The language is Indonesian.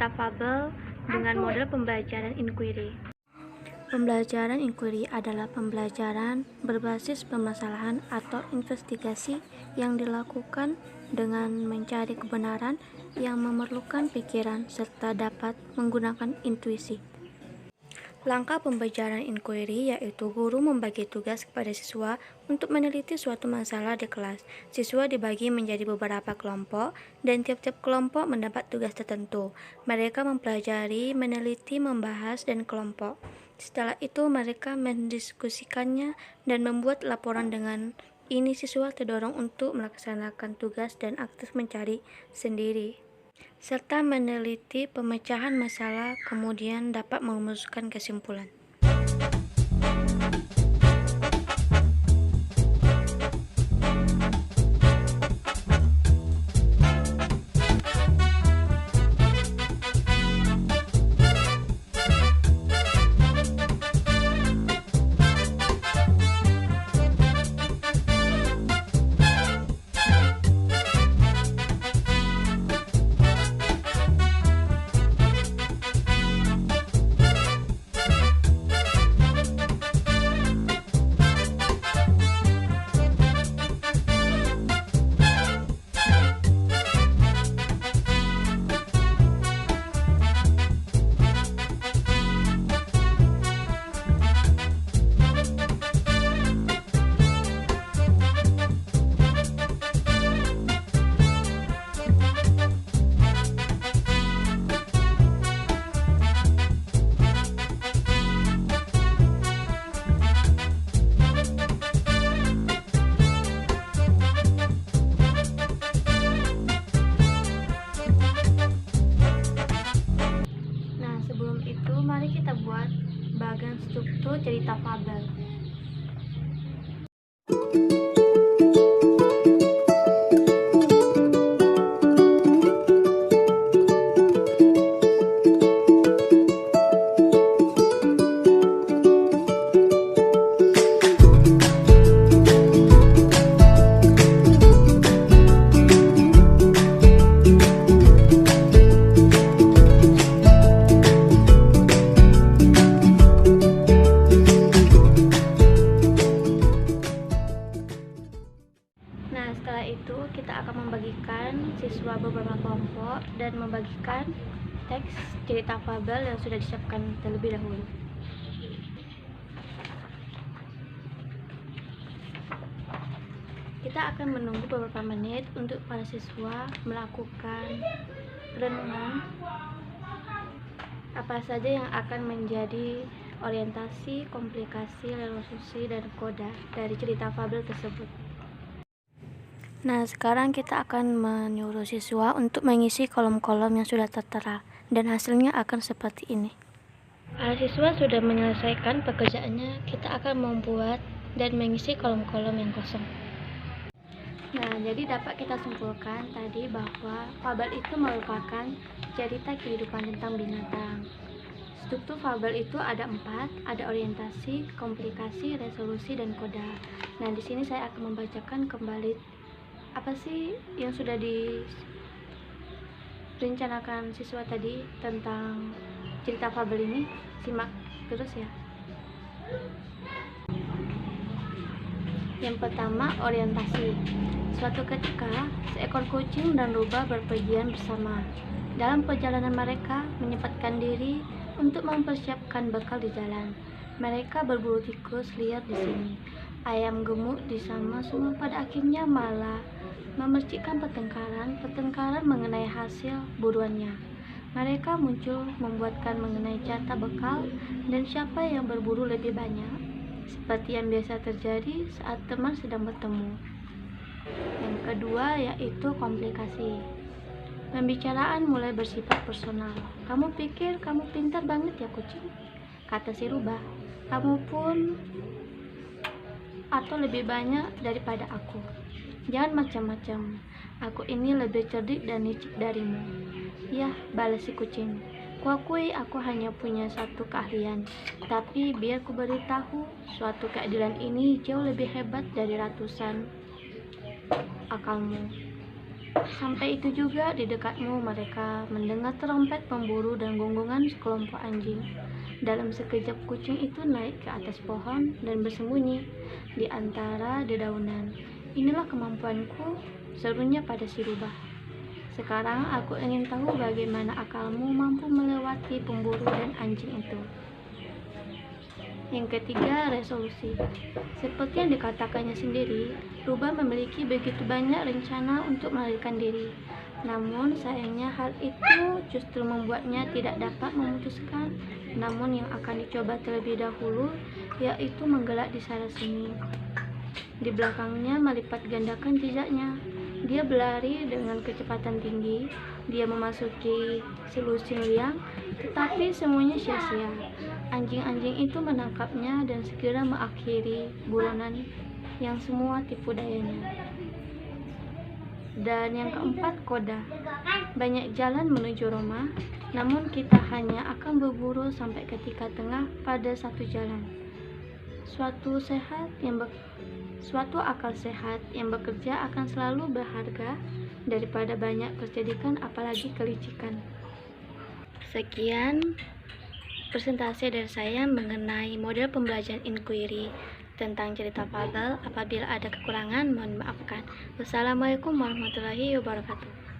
cerita fabel dengan model pembelajaran inquiry. Pembelajaran inquiry adalah pembelajaran berbasis permasalahan atau investigasi yang dilakukan dengan mencari kebenaran yang memerlukan pikiran serta dapat menggunakan intuisi. Langkah pembelajaran inquiry yaitu guru membagi tugas kepada siswa untuk meneliti suatu masalah di kelas. Siswa dibagi menjadi beberapa kelompok dan tiap-tiap kelompok mendapat tugas tertentu. Mereka mempelajari, meneliti, membahas, dan kelompok. Setelah itu mereka mendiskusikannya dan membuat laporan. Dengan ini siswa terdorong untuk melaksanakan tugas dan aktif mencari sendiri, serta meneliti pemecahan masalah, kemudian dapat merumuskan kesimpulan. Mari kita buat bagian struktur cerita fabel. Setelah itu kita akan membagikan siswa beberapa kelompok dan membagikan teks cerita fabel yang sudah disiapkan terlebih dahulu. Kita akan menunggu beberapa menit untuk para siswa melakukan renungan apa saja yang akan menjadi orientasi, komplikasi, resolusi, dan koda dari cerita fabel tersebut. Sekarang kita akan menyuruh siswa untuk mengisi kolom-kolom yang sudah tertera, dan hasilnya akan seperti ini. Para siswa sudah menyelesaikan pekerjaannya, kita akan membuat dan mengisi kolom-kolom yang kosong. Jadi dapat kita simpulkan tadi bahwa fabel itu merupakan cerita kehidupan tentang binatang. Struktur fabel itu ada 4, ada orientasi, komplikasi, resolusi, dan koda. Di sini saya akan membacakan kembali apa sih yang sudah direncanakan siswa tadi tentang cerita fabel ini. Simak terus ya. Yang pertama, orientasi. Suatu ketika, seekor kucing dan rubah berpergian bersama. Dalam perjalanan mereka menyempatkan diri untuk mempersiapkan bekal di jalan. Mereka berburu tikus liar di sini, ayam gemuk di sana, semua pada akhirnya malah memercikkan pertengkaran mengenai hasil buruannya. Mereka muncul membuatkan mengenai jatah bekal dan siapa yang berburu lebih banyak, seperti yang biasa terjadi saat teman sedang bertemu. Yang kedua yaitu komplikasi. Pembicaraan mulai bersifat personal. Kamu pikir kamu pintar banget ya kucing? Kata si rubah. Kamu pun atau lebih banyak daripada aku. Jangan macam-macam. Aku ini lebih cerdik dan licik darimu. Yah, balas si kucing. Kuakui aku hanya punya satu keahlian, tapi biar ku beritahu, suatu keadilan ini jauh lebih hebat dari ratusan akalmu. Sampai itu juga di dekatmu mereka mendengar trompet pemburu dan gonggongan sekelompok anjing. Dalam sekejap kucing itu naik ke atas pohon dan bersembunyi di antara dedaunan. Inilah kemampuanku, serunya pada si rubah. Sekarang aku ingin tahu bagaimana akalmu mampu melewati pemburu dan anjing itu. Yang ketiga, resolusi. Seperti yang dikatakannya sendiri, Rubah memiliki begitu banyak rencana untuk melarikan diri. Namun sayangnya hal itu justru membuatnya tidak dapat memutuskan. Namun yang akan dicoba terlebih dahulu yaitu menggelak di sana sini. Di belakangnya melipat gandakan jejaknya. Dia berlari dengan kecepatan tinggi. Dia memasuki selusin liang, tetapi semuanya sia-sia. Anjing-anjing itu menangkapnya dan segera mengakhiri buronan yang semua tipu dayanya. Dan yang keempat, koda. Banyak jalan menuju Roma, namun kita hanya akan berburu sampai ketika tengah pada satu jalan. Suatu akal sehat yang bekerja akan selalu berharga daripada banyak kecerdikan, apalagi kelicikan. Sekian presentasi dari saya mengenai model pembelajaran inquiry tentang cerita fabel. Apabila ada kekurangan, mohon maafkan. Wassalamualaikum warahmatullahi wabarakatuh.